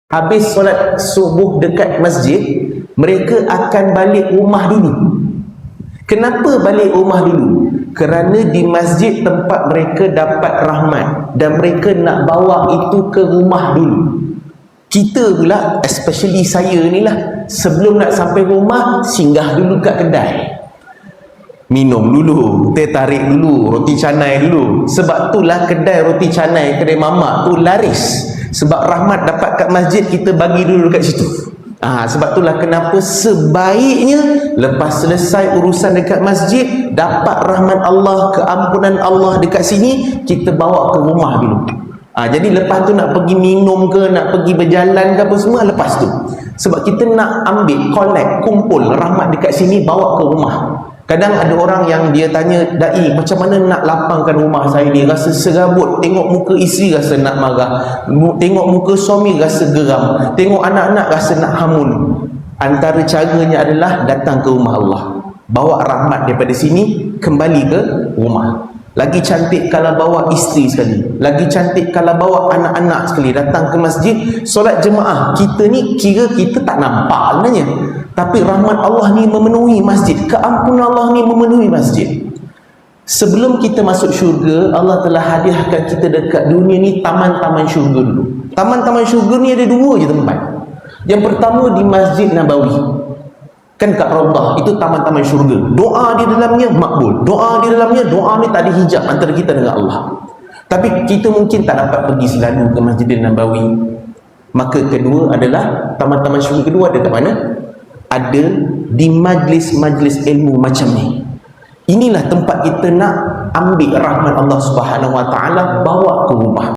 Habis solat subuh dekat masjid, mereka akan balik rumah dulu. Kenapa balik rumah dulu? Kerana di masjid tempat mereka dapat rahmat, dan mereka nak bawa itu ke rumah dulu. Kita pula, especially saya ni lah, sebelum nak sampai rumah, singgah dulu kat kedai, minum dulu, teh tarik dulu, roti canai dulu. Sebab itulah kedai roti canai, kedai mamak tu laris. Sebab rahmat dapat kat masjid, kita bagi dulu kat situ. Sebab itulah kenapa sebaiknya lepas selesai urusan dekat masjid, dapat rahmat Allah, keampunan Allah dekat sini, kita bawa ke rumah dulu. Jadi lepas tu nak pergi minum ke, nak pergi berjalan ke apa semua, lepas tu. Sebab kita nak ambil, collect, kumpul rahmat dekat sini, bawa ke rumah. Kadang ada orang yang dia tanya, dai, macam mana nak lapangkan rumah saya ni? Rasa serabut, tengok muka isteri rasa nak marah, tengok muka suami rasa geram, tengok anak-anak rasa nak hamun. Antara caranya adalah datang ke rumah Allah, bawa rahmat daripada sini, kembali ke rumah. Lagi cantik kalau bawa isteri sekali, lagi cantik kalau bawa anak-anak sekali, datang ke masjid, solat jemaah. Kita ni kira kita tak nampak sebenarnya, tapi rahmat Allah ni memenuhi masjid, keampunan Allah ni memenuhi masjid. Sebelum kita masuk syurga, Allah telah hadiahkan kita dekat dunia ni taman-taman syurga dulu. Taman-taman syurga ni ada dua je tempat. Yang pertama di Masjid Nabawi, kan kat Raudah, itu taman-taman syurga. Doa di dalamnya makbul, doa di dalamnya, doa ni tak ada hijab antara kita dengan Allah. Tapi kita mungkin tak dapat pergi selalu ke Masjid Nabawi. Maka kedua adalah taman-taman syurga kedua ada kat mana? Ada di majlis-majlis ilmu macam ni. Inilah tempat kita nak ambil rahmat Allah Subhanahu Wa Taala, bawa ke rumah.